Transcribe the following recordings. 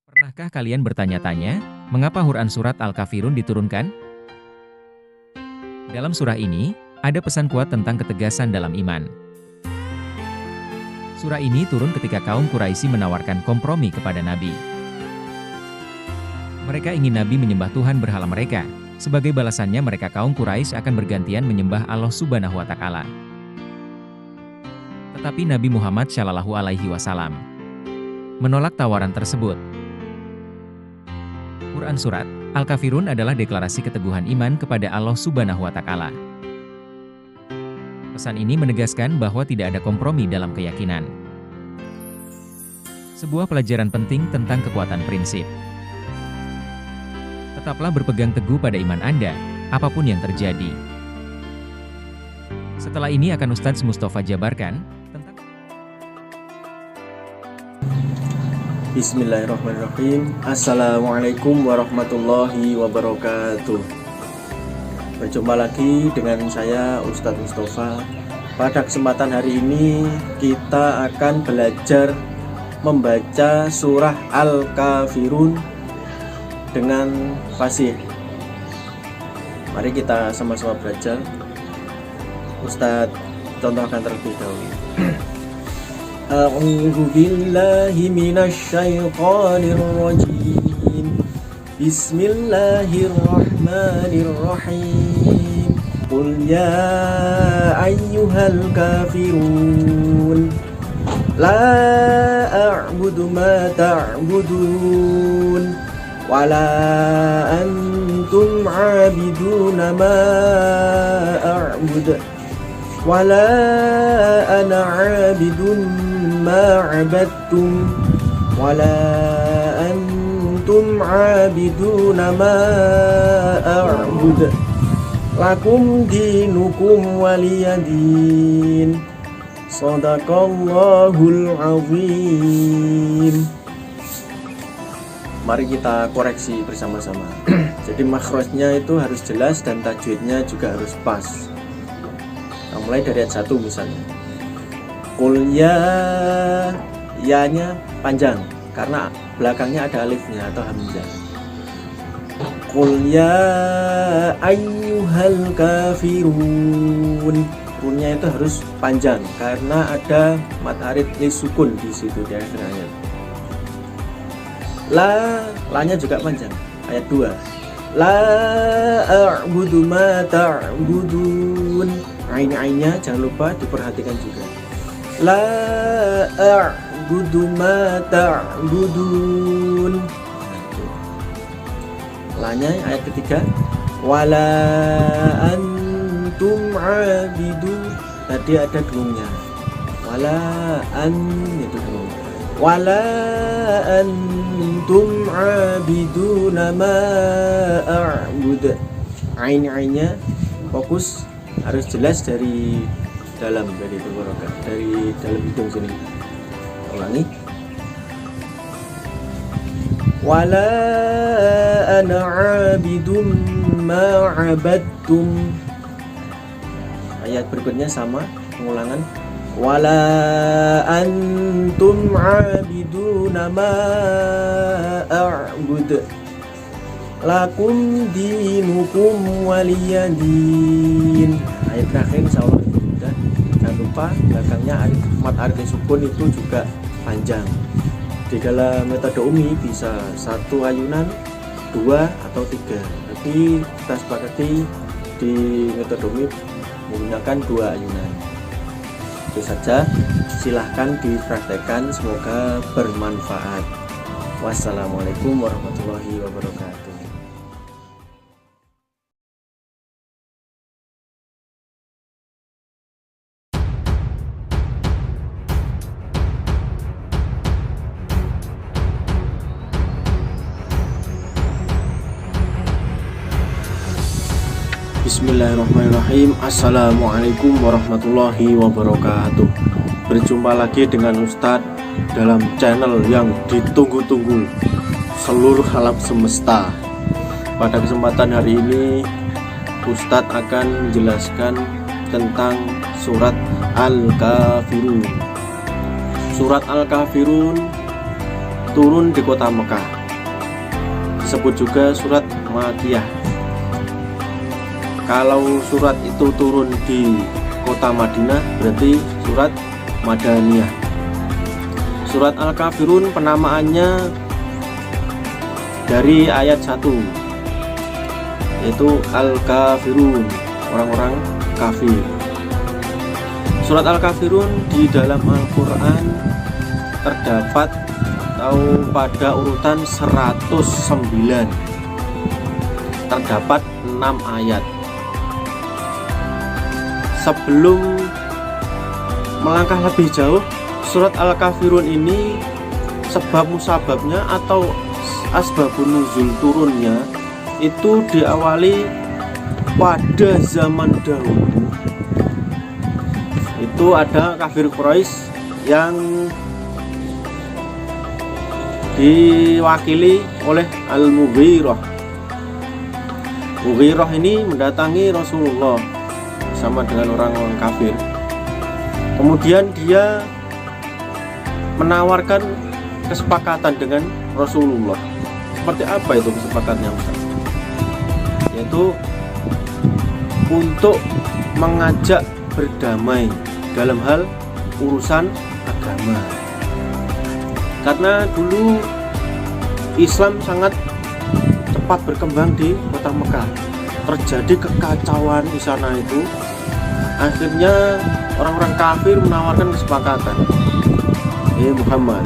Pernahkah kalian bertanya-tanya, mengapa Quran surat Al-Kafirun diturunkan? Dalam surah ini, ada pesan kuat tentang ketegasan dalam iman. Surah ini turun ketika kaum Quraisy menawarkan kompromi kepada Nabi. Mereka ingin Nabi menyembah Tuhan berhala mereka. Sebagai balasannya mereka kaum Quraisy akan bergantian menyembah Allah Subhanahu wa Ta'ala. Tetapi Nabi Muhammad Shallallahu Alaihi Wasallam menolak tawaran tersebut. Quran Surat Al-Kafirun adalah deklarasi keteguhan iman kepada Allah Subhanahu wa Ta'ala. Pesan ini menegaskan bahwa tidak ada kompromi dalam keyakinan. Sebuah pelajaran penting tentang kekuatan prinsip. Tetaplah berpegang teguh pada iman Anda, apapun yang terjadi. Setelah ini akan Ustadz Mustafa jabarkan tentang Bismillahirrahmanirrahim. Assalamualaikum warahmatullahi wabarakatuh. Berjumpa lagi dengan saya Ustadz Mustafa. Pada kesempatan hari ini kita akan belajar membaca surah Al-Kafirun dengan fasih. Mari kita sama-sama belajar. Ustadz contohkan terlebih dahulu. A'udzu billahi minasy syaithanir rajim. Bismillahirrahmanirrahim. Qul ya ayyuhal kafirun la a'budu ma ta'budun wala antum 'abiduna ma a'budu wala ana 'abidun ma 'abadtum wala antum 'abiduna ma a'budu lakum dinukum waliyadin. Shadaqallahul azim. Mari kita koreksi bersama-sama. Jadi makhrajnya itu harus jelas dan tajwidnya juga harus pas. Nah, mulai dari ayat 1 misalnya. Qul ya-nya panjang karena belakangnya ada alifnya atau hamzah. Qul ya ayyuhal kafirun. Runnya itu harus panjang karena ada mad arid lisukun di situ di akhir ayat. La-nya juga panjang. Ayat 2. La a'budu ma ta'budun. Ain-ainnya jangan lupa diperhatikan juga. La a'budu ma ta'budun. La-nya ayat ketiga. Wala antum abidun. Tadi ada dengungnya. Wala itu dengung. Wala antum abiduna ma a'bud. Ain-ainnya fokus harus jelas dari dalam, dari tenggorokan, dari dalam hidung sini. Ulangi. Wala ana abidum ma abadtum. Ayat berikutnya sama, pengulangan. Wala antum abiduna ma a'bud lakum dinukum waliyadin. Ayat terakhir insyaallah itu mudah. Jangan lupa belakangnya mad arid sukun itu juga panjang. Di dalam metode umi bisa 1 ayunan, 2 atau 3. Tapi kita sepakati di metode umi menggunakan 2 ayunan. Itu saja, silahkan dipraktekkan, semoga bermanfaat. Wassalamualaikum warahmatullahi wabarakatuh. Bismillahirrahmanirrahim. Assalamualaikum warahmatullahi wabarakatuh. Berjumpa lagi dengan Ustadz dalam channel yang ditunggu-tunggu seluruh alam semesta. Pada kesempatan hari ini Ustadz akan menjelaskan tentang surat Al-Kafirun. Surat Al-Kafirun turun di kota Mekah. disebut juga surat Makkiyah. Kalau surat itu turun di kota Madinah berarti surat Madaniyah. Surat Al-Kafirun penamaannya dari ayat 1, yaitu Al-Kafirun, orang-orang kafir. Surat Al-Kafirun di dalam Al-Quran terdapat atau pada urutan 109, terdapat 6 ayat. Sebelum melangkah lebih jauh, surat Al-Kafirun ini sebab musababnya atau asbabun nuzul turunnya itu diawali pada zaman dahulu. Itu ada kafir Quraisy yang diwakili oleh Al-Mughirah. Mughirah ini mendatangi Rasulullah bersama dengan orang-orang kafir. Kemudian dia menawarkan kesepakatan dengan Rasulullah. Seperti apa itu kesepakatannya, Ustaz? Yaitu untuk mengajak berdamai dalam hal urusan agama. Karena dulu Islam sangat cepat berkembang di kota Mekah. Terjadi kekacauan di sana itu. Akhirnya orang-orang kafir menawarkan kesepakatan. Muhammad,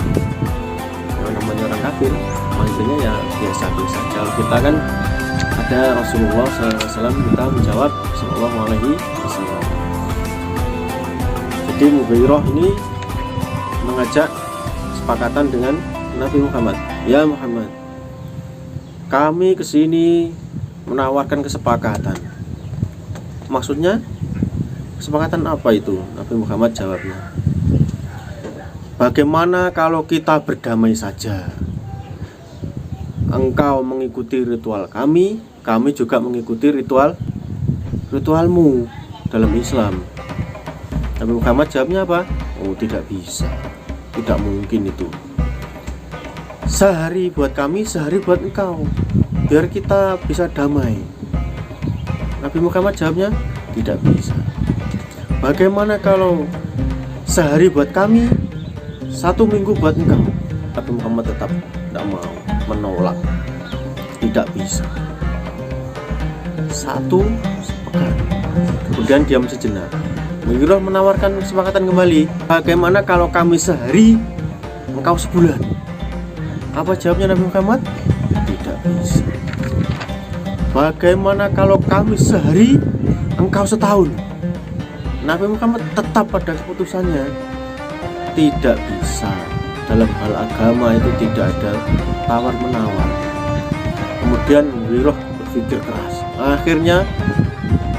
yang namanya orang kafir, manggilnya ya biasa-biasa. Kalau kita kan ada Rasulullah SAW, kita menjawab Sallallahu Alaihi Wasallam. Jadi Mughirah ini mengajak kesepakatan dengan Nabi Muhammad. Ya Muhammad, kami kesini menawarkan kesepakatan. Maksudnya kesepakatan apa itu? Nabi Muhammad jawabnya, bagaimana kalau kita berdamai saja? Engkau mengikuti ritual kami, kami juga mengikuti ritualmu dalam Islam. Nabi Muhammad jawabnya apa? Oh, tidak bisa, tidak mungkin itu. Sehari buat kami, sehari buat engkau, biar kita bisa damai. Nabi Muhammad jawabnya tidak bisa. Bagaimana kalau sehari buat kami, 1 minggu buat engkau? Nabi Muhammad tetap tidak mau, menolak. Tidak bisa. 1 sepekan. Kemudian diam sejenak. Mughirah menawarkan kesepakatan kembali. Bagaimana kalau kami sehari, engkau sebulan? Apa jawabnya Nabi Muhammad? Tidak bisa. Bagaimana kalau kami sehari, engkau setahun? Nabi Muhammad tetap pada keputusannya. Tidak bisa. Dalam hal agama itu tidak ada tawar-menawar. Kemudian Mughirah berpikir keras. Akhirnya,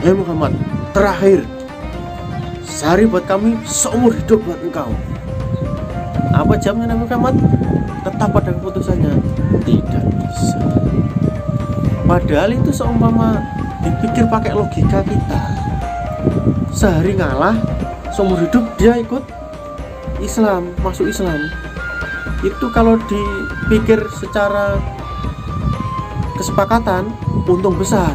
Muhammad, terakhir, sehari buat kami, seumur hidup buat engkau. Apa jawabnya Nabi Muhammad? Tetap pada keputusannya. Tidak bisa. Padahal itu seumpama dipikir pakai logika kita. Sehari ngalah, seumur hidup dia ikut Islam, masuk Islam. Itu kalau dipikir secara kesepakatan, untung besar.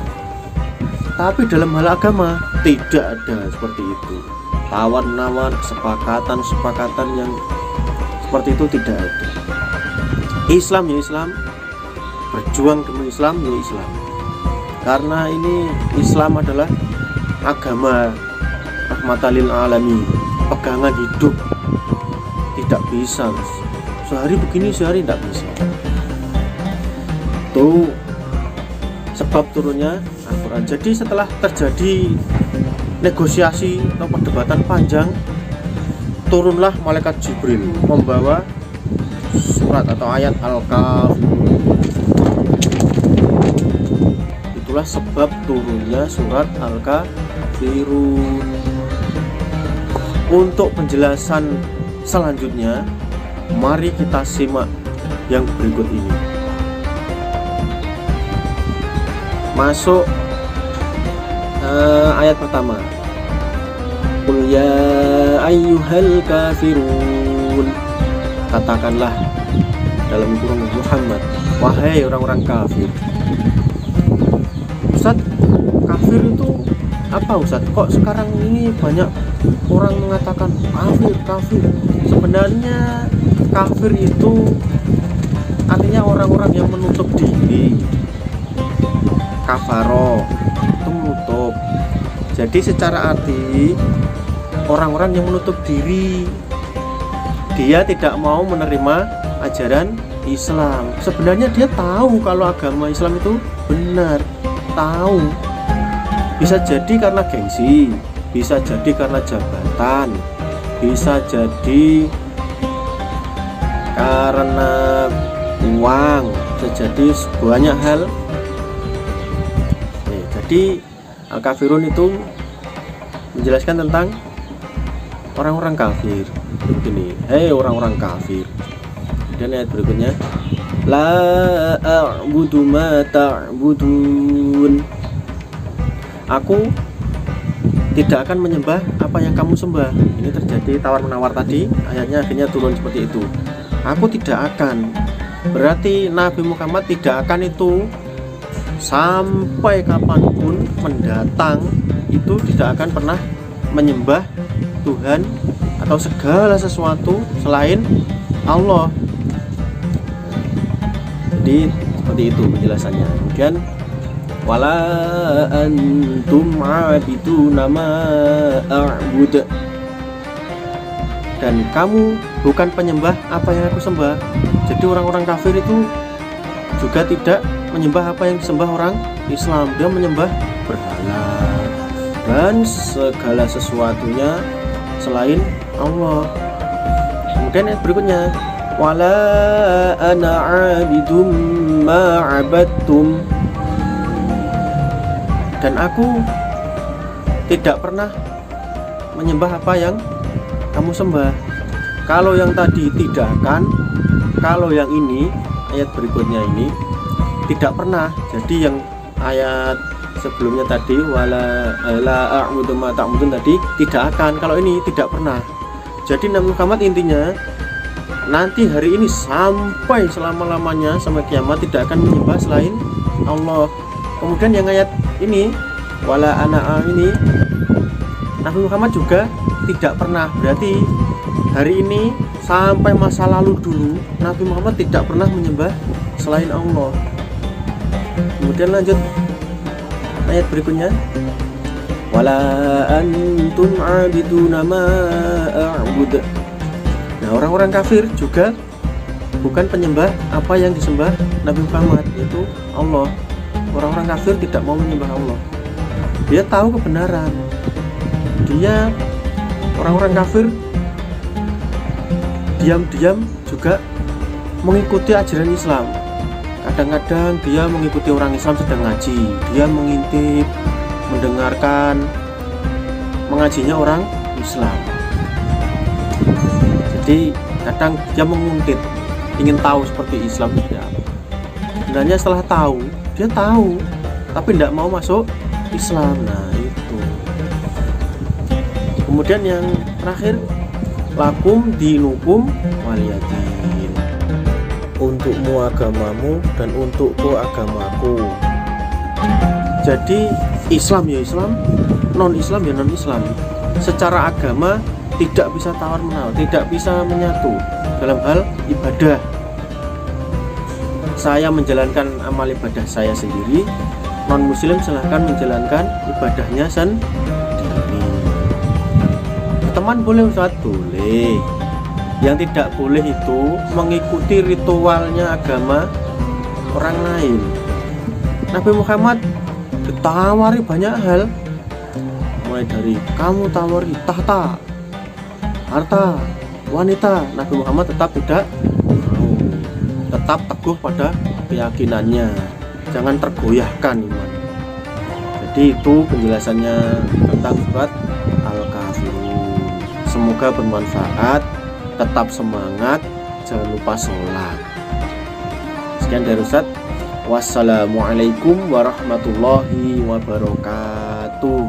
Tapi dalam hal agama tidak ada seperti itu. Tawar-menawar, kesepakatan yang seperti itu tidak ada. Islam ya Islam, berjuang demi Islam ya Islam. Karena ini Islam adalah agama rahmatan lil alamin, pegangan hidup. Tidak bisa, Mas. Sehari begini, sehari tidak bisa. Itu sebab turunnya Al-Quran. Jadi setelah terjadi negosiasi atau perdebatan panjang, turunlah malaikat Jibril membawa surat atau ayat Al-Kafirun. Itulah sebab turunnya surat Al-Kafirun. Untuk penjelasan selanjutnya, mari kita simak yang berikut ini. Masuk ayat pertama. Qul ya ayyuhal kafirun. Katakanlah dalam kurung Muhammad, wahai orang-orang kafir. Ustadz, kafir itu apa Ustadz? Kok sekarang ini banyak orang mengatakan kafir, kafir? Sebenarnya kafir itu artinya orang-orang yang menutup diri. Kafaro itu menutup. Jadi secara arti orang-orang yang menutup diri, dia tidak mau menerima ajaran Islam. Sebenarnya dia tahu kalau agama Islam itu benar, tahu. Bisa jadi karena gengsi, bisa jadi karena jabatan, bisa jadi karena uang, bisa jadi banyak hal. Jadi Al-Kafirun itu menjelaskan tentang orang-orang kafir. Begini, hei orang-orang kafir. Dan ayat berikutnya, la a'budu ma ta'budun. Aku tidak akan menyembah apa yang kamu sembah. Ini terjadi tawar-menawar tadi, ayatnya akhirnya turun seperti itu. Aku tidak akan. Berarti Nabi Muhammad tidak akan itu sampai kapanpun mendatang, itu tidak akan pernah menyembah Tuhan atau segala sesuatu selain Allah. Jadi seperti itu penjelasannya. Kemudian wala antum abiduna ma a'bud, dan kamu bukan penyembah apa yang aku sembah. Jadi orang-orang kafir itu juga tidak menyembah apa yang disembah orang Islam. Dia menyembah berhala dan segala sesuatunya selain Allah. Kemudian yang berikutnya, wala ana abidum ma abadtum, dan aku tidak pernah menyembah apa yang kamu sembah. Kalau yang tadi tidak akan, kalau yang ini ayat berikutnya ini tidak pernah. Jadi yang ayat sebelumnya tadi wala a'budu ma ta'budun tadi tidak akan, kalau ini tidak pernah. Jadi Nabi Muhammad intinya nanti hari ini sampai selama-lamanya sampai kiamat tidak akan menyembah selain Allah. Kemudian yang ayat ini wala ana ini Nabi Muhammad juga tidak pernah. Berarti hari ini sampai masa lalu dulu Nabi Muhammad tidak pernah menyembah selain Allah. Kemudian lanjut ayat berikutnya, wala antum abiduna ma a'bud. Nah, orang-orang kafir juga bukan penyembah apa yang disembah Nabi Muhammad, yaitu Allah. Orang-orang kafir tidak mau menyembah Allah. Dia tahu kebenaran. Dia orang-orang kafir diam-diam juga mengikuti ajaran Islam. Kadang-kadang dia mengikuti orang Islam sedang ngaji, dia mengintip, mendengarkan mengajinya orang Islam. Jadi kadang dia menguntit, ingin tahu seperti Islam tidak. Sebenarnya setelah tahu, dia tahu, tapi tidak mau masuk Islam. Nah itu. Kemudian yang terakhir, lakum dinukum waliyadin. Untukmu agamamu dan untukku agamaku. Jadi Islam ya Islam, non Islam ya non Islam. Secara agama tidak bisa tawar menawar, tidak bisa menyatu dalam hal ibadah. Saya menjalankan amal ibadah saya sendiri, non muslim silahkan menjalankan ibadahnya sendiri. Teman boleh, Ustaz? Boleh. Yang tidak boleh itu mengikuti ritualnya agama orang lain. Nabi Muhammad ditawari banyak hal, mulai dari kamu tawari tahta, harta, wanita. Nabi Muhammad tetap tidak mau, tetap teguh pada keyakinannya, jangan tergoyahkan iman. Jadi itu penjelasannya tentang surat Al-Kafirun. Semoga bermanfaat. Tetap semangat, jangan lupa sholat. Sekian dari Ustaz. Wassalamualaikum warahmatullahi wabarakatuh.